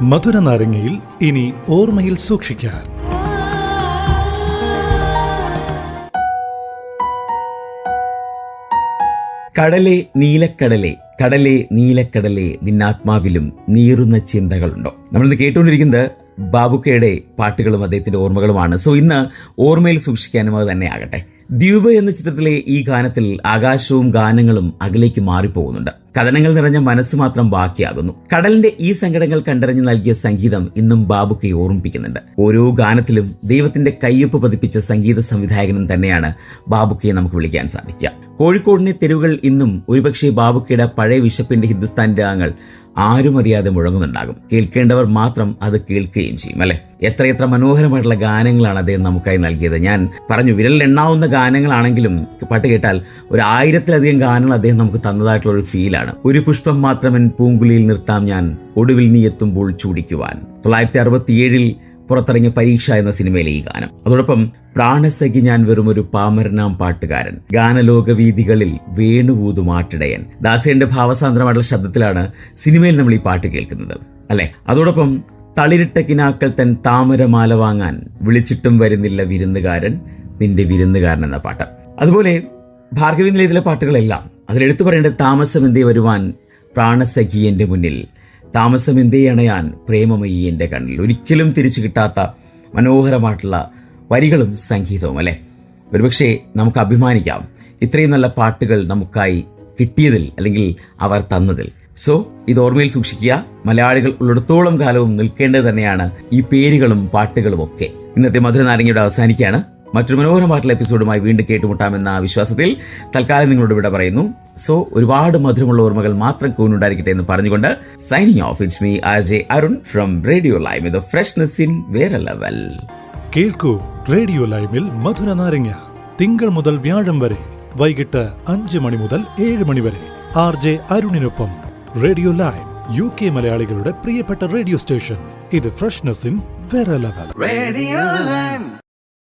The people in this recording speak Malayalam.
മധുര നാരങ്ങയിൽ ഇനി ഓർമ്മയിൽ സൂക്ഷിക്കാൻ. കടലെ നീലക്കടലെ, കടലെ നീലക്കടലെ, നിന്നാത്മാവിലും നീറുന്ന ചിന്തകളുണ്ടോ? നമ്മളിന്ന് കേട്ടുകൊണ്ടിരിക്കുന്നത് ബാബുക്കയുടെ പാട്ടുകളും അദ്ദേഹത്തിന്റെ ഓർമ്മകളുമാണ്. സോ ഇന്ന് ഓർമ്മയിൽ സൂക്ഷിക്കാനും അത് തന്നെ ആകട്ടെ. ദ്വീപ് എന്ന ചിത്രത്തിലെ ഈ ഗാനത്തിൽ ആകാശവും ഗാനങ്ങളും അകലേക്ക് മാറിപ്പോകുന്നുണ്ട്. കഥനങ്ങൾ നിറഞ്ഞ മനസ്സ് മാത്രം ബാക്കിയാകുന്നു. കടലിന്റെ ഈ സങ്കടങ്ങൾ കണ്ടറിഞ്ഞ് നൽകിയ സംഗീതം ഇന്നും ബാബുക്കയെ ഓർമ്മിപ്പിക്കുന്നുണ്ട്. ഓരോ ഗാനത്തിലും ദൈവത്തിന്റെ കയ്യൊപ്പ് പതിപ്പിച്ച സംഗീത സംവിധായകനും തന്നെയാണ് ബാബുക്കയെ നമുക്ക് വിളിക്കാൻ സാധിക്കുക. കോഴിക്കോടിന്റെ തെരുവുകൾ ഇന്നും ഒരുപക്ഷെ ബാബുക്കയുടെ പഴയ വിശപ്പിന്റെ ഹിന്ദുസ്ഥാൻ രാഗങ്ങൾ ആരും അറിയാതെ മുഴങ്ങുന്നുണ്ടാകും. കേൾക്കേണ്ടവർ മാത്രം അത് കേൾക്കുകയും ചെയ്യും, അല്ലെ? എത്രയെത്ര മനോഹരമായിട്ടുള്ള ഗാനങ്ങളാണ് അദ്ദേഹം നമുക്കായി നൽകിയത്. ഞാൻ പറഞ്ഞു, വിരലിലെണ്ണാവുന്ന ഗാനങ്ങളാണെങ്കിലും പാട്ട് കേട്ടാൽ 1000-ലധികം ഗാനങ്ങൾ അദ്ദേഹം നമുക്ക് തന്നതായിട്ടുള്ള ഒരു ഫീലാണ്. ഒരു പുഷ്പം മാത്രമൻ പൂങ്കുലിയിൽ നിർത്താം ഞാൻ, ഒടുവിൽ നീ എത്തുമ്പോൾ ചൂടിക്കുവാൻ. 1967 പുറത്തിറങ്ങിയ പരീക്ഷ എന്ന സിനിമയിലെ ഈ ഗാനം. അതോടൊപ്പം പ്രാണസഖി ഞാൻ വെറുമൊരു പാമരനാം പാട്ടുകാരൻ, ഗാനലോകവീതികളിൽ വേണുവൂതുമാട്ടിടയൻ. ദാസേന്റെ ഭാവസാന്ദ്രമായിട്ടുള്ള ശബ്ദത്തിലാണ് സിനിമയിൽ നമ്മൾ ഈ പാട്ട് കേൾക്കുന്നത്, അല്ലെ? അതോടൊപ്പം തളിരിട്ട കിനാക്കൾ തൻ താമരമാല വാങ്ങാൻ, വിളിച്ചിട്ടും വരുന്നില്ല വിരുന്നുകാരൻ, നിന്റെ വിരുന്നുകാരൻ എന്ന പാട്ട്. അതുപോലെ ഭാർഗവി നിലയത്തിലെ പാട്ടുകളെല്ലാം അതിലെടുത്തു പറയേണ്ടത് താമസമെന്തേ വരുവാൻ പ്രാണസഖി എന്റെ മുന്നിൽ, താമസമെന്തേ അണയാൻ പ്രേമമയി എൻ്റെ കണ്ണിൽ. ഒരിക്കലും തിരിച്ചു കിട്ടാത്ത മനോഹരമായിട്ടുള്ള വരികളും സംഗീതവും, അല്ലെ? ഒരുപക്ഷെ നമുക്ക് അഭിമാനിക്കാം ഇത്രയും നല്ല പാട്ടുകൾ നമുക്കായി കിട്ടിയതിൽ, അല്ലെങ്കിൽ അവർ തന്നതിൽ. സോ ഇത് ഓർമ്മയിൽ സൂക്ഷിക്കുക. മലയാളികൾ ഉള്ളിടത്തോളം കാലവും നിൽക്കേണ്ടത് തന്നെയാണ് ഈ പേരുകളും പാട്ടുകളും ഒക്കെ. ഇന്നത്തെ മധുര നാരങ്ങയുടെ അവസാനിക്കുകയാണ്. മറ്റൊരു മനോഹരമായിട്ടുള്ള എപ്പിസോഡുമായി വീണ്ടും കേട്ടുമുട്ടാമെന്ന വിശ്വാസത്തിൽ തൽക്കാലം നിങ്ങളോട് ഇവിടെ പറയുന്നു. സോ ഒരുപാട് മധുരമുള്ള ഓർമ്മകൾ മാത്രം കൂനുണ്ടായിരിക്കട്ടെ എന്ന് പറഞ്ഞുകൊണ്ട് signing off. It's me RJ Arun from radio live with freshness in വേറെ ലെവൽ. കേൾക്കൂ റേഡിയോ ലൈവിൽ മധുര നാരങ്ങ തിങ്കൾ മുതൽ വ്യാഴം വരെ വൈകിട്ട് 5 മണി മുതൽ 7 മണി വരെ. RJ അരുണിനൊപ്പം റേഡിയോ ലൈവ്, UK മലയാളികളുടെ പ്രിയപ്പെട്ട റേഡിയോ സ്റ്റേഷൻ. ഇത് ഫ്രഷ്നെസ് ഇൻ വേറെ ലെവൽ.